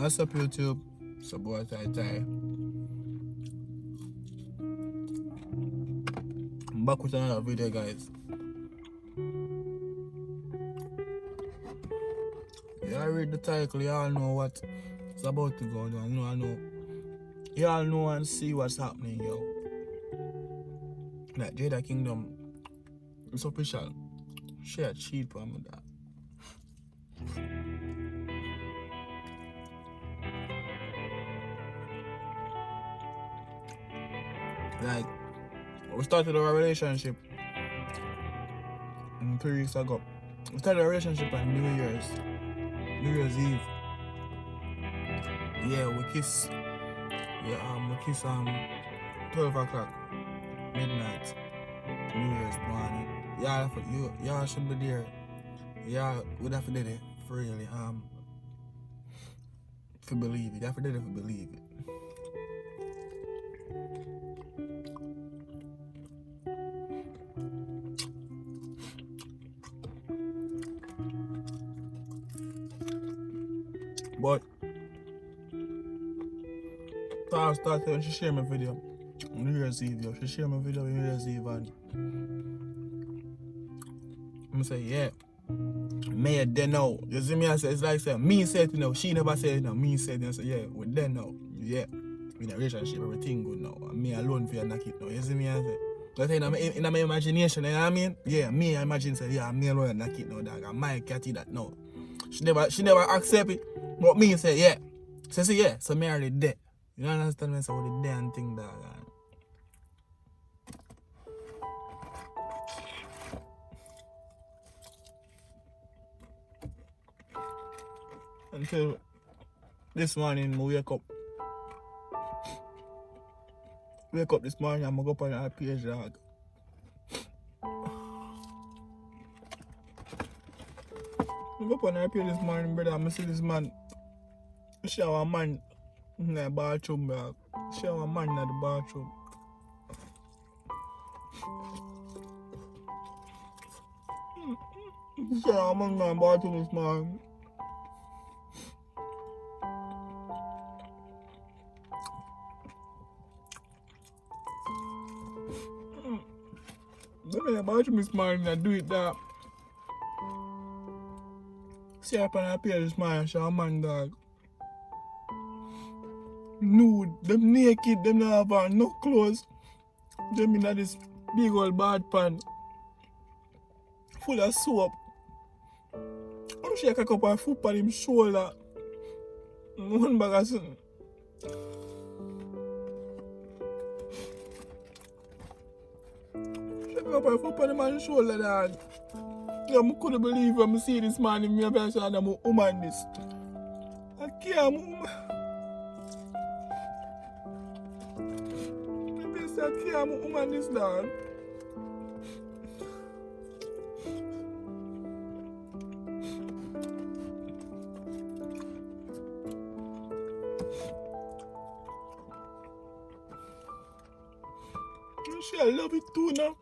What's up, YouTube? It's your boy Tyrekejt. I'm back with another video, guys. Yeah, I read the title, y'all know what it's about to go down. I know. Y'all know and see what's happening, yo. That Jada Kingdom, it's official. She a cheat on me, that. Like, we started our relationship 3 weeks ago. We started a relationship on New Year's Eve. Yeah, we kiss. Yeah, we kiss 12 o'clock midnight New Year's morning. Y'all should be there. Y'all would have to do it for really to believe it. You have to do it to believe it. But I started when she shared my video on New Year's Eve, yo. She shared my video on New Year's Eve and I say, yeah, me then know. You see me, I say, it's like say, me said it now, she never said it now, me said it, I say, yeah, we then know. Yeah, in a relationship, everything good now. And me alone for you knock it now. You see me, I say, but in my imagination, you know what I mean? Yeah, me I imagine say, yeah, me alone knock it now, dog. And my catty that no. She never accept it. But me say, yeah. So say, yeah, so me already dead. You don't understand me? So the damn thing, dog. Until this morning, I wake up. Wake up this morning, I'm going to go up on her page, dog. I go up on her page this morning, brother. I see this man. Shower man in the bathroom, dog. Shower man in the bathroom. Shower man in the bathroom this morning. Don't know about you this morning and do it that. See up on her page this morning, show a man, dog. Nude, them naked, them not have on no clothes. Them in this big old bad pan. Full of soap. I'm sure I can up her foot on him shoulder. One bag of something. Up her foot on the man's shoulder, dog. Yeah, I couldn't believe when I see this man in my best and I'm a woman this. I can't move. I can't move woman this, dog. She love it too now.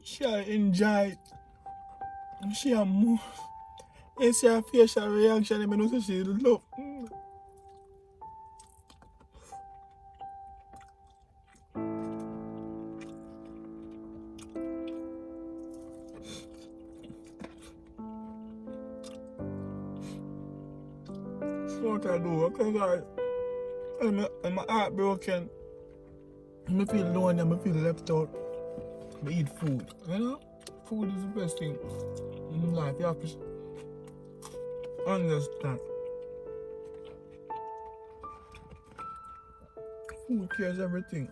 She enjoy it. She a move. You see her facial reaction, I know so she love. What I do, okay guys. I'm heartbroken. I feel lonely, I feel left out. I eat food, you know? Food is the best thing in life. You have to understand. Food cares everything.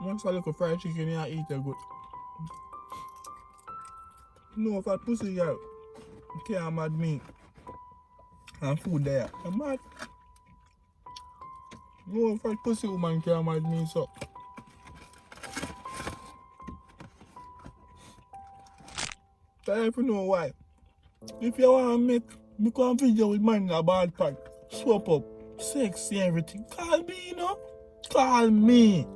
Once I look at fried chicken, I eat it good. No, if I pussy girl can't mad me and food there. I'm mad. No, if I pussy woman can't mad me, so. I don't know why. If you want to make a video with man in a bad pack, swap up, sexy, everything, call me, you know? Call me.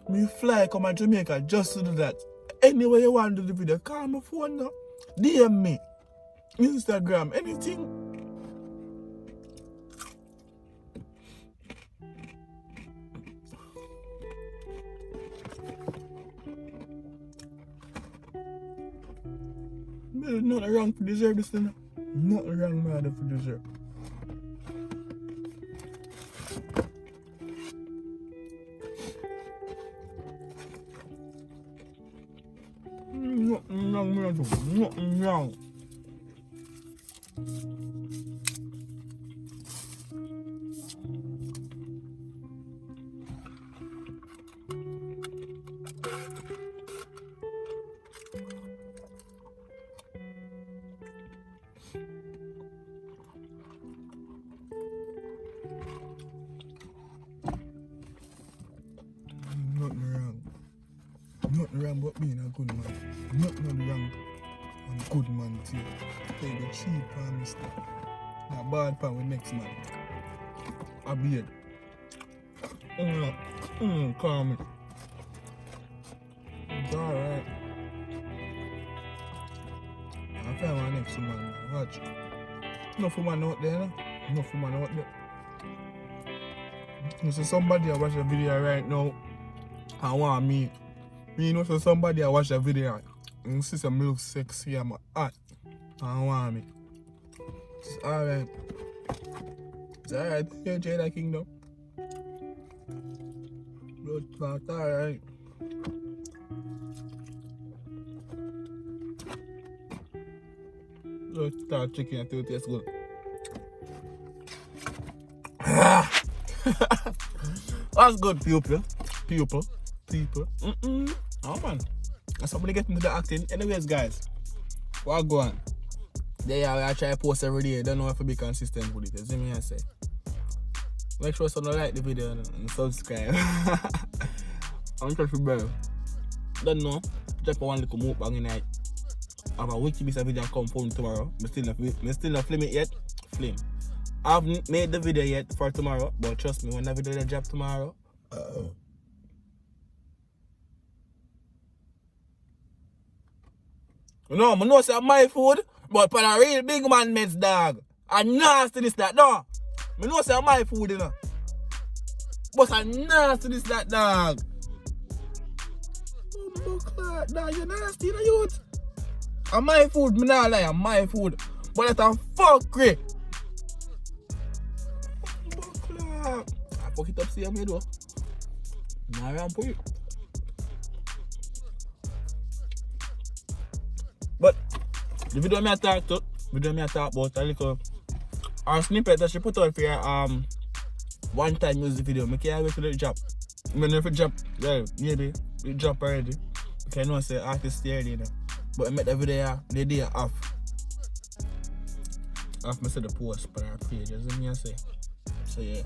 Me fly come to Jamaica just to do that. Anyway you want to do the video, call my phone now. DM me. Instagram, anything. There's nothing wrong to deserve this thing. Nothing wrong, man, to deserve. Nothing wrong, man. Nothing wrong. Nothing wrong but being a good man. Nothing wrong. I'm a good man too. Take the cheap on me stuff. Not bad for the next man. I beard. Calm me. It's alright. I found my next man. Watch. Enough man out there, no? Enough man out there. You see somebody I watch a video right now. I want me. You know, so somebody I watch a video and see some milk sexy, I'm hot. I want me. It's alright. It's alright. Yeah, Jada Kingdom. It's alright. Let's start chicken until it tastes good. That's good, people. Oh man, that's somebody getting to the acting. Anyways, guys, what go on? There I try to post every day. Don't know if I be consistent with it. You see me I say. Make sure you like the video and subscribe. I'm trying to better. Don't know. Drop one little MUKBANG night. I have a wiki piece of video come from tomorrow. I still not film it yet. Film. I haven't made the video yet for tomorrow, but trust me, when the video drop tomorrow. No, I know say my food, but for a real big man meds dog. I nasty this that, no. I know say my food, you know. But I nasty this that dog. Oh my God, dog, you nasty, you know, youth. And my food, me not lie, I'm my food. But that's a fuckery. I fuck it up, see me though. Now I'm for it. But the video me talk about a little snippet that she put out for your one time music video. I can't wait to let it drop. I mean if it drop, well, maybe it drop already. Okay, I know say artist there, you know. But I met the video the day off. Off me see the post on our page, you see me I say. So yeah.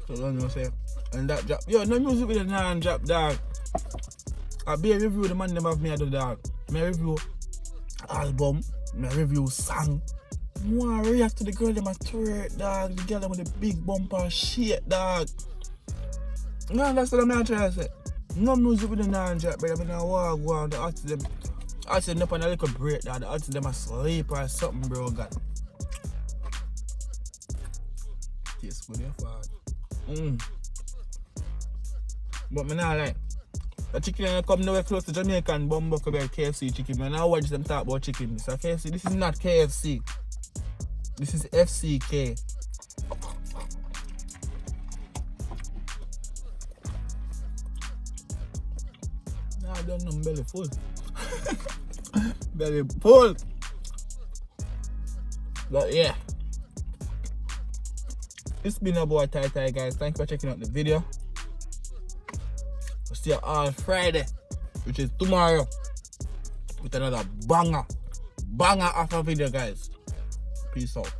So you know say. And that drop. Yo, no music video non drop, dog. I be a review the man them have me at the dog. Me review album, me review song. More react to the girl them a twerk, dog. The girl them with the big bumper shit, dog. No, that's what I'm not trying to say. No music video non drop, but I'm gonna walk around the artists them. Artists them up on a little break, dog. The artists them asleep or something, bro, God. Taste good, yeah, But me not like the chicken come nowhere close to Jamaican bumbuck about KFC chicken. Man, I watch them talk about chicken. This is KFC. This is not KFC. This is FCK. Nah, I don't know, I'm belly full. Belly full. But yeah. It's been a boy Tyrekejt, guys. Thanks for checking out the video. We'll see you on Friday, which is tomorrow, with another banger of a video, guys. Peace out.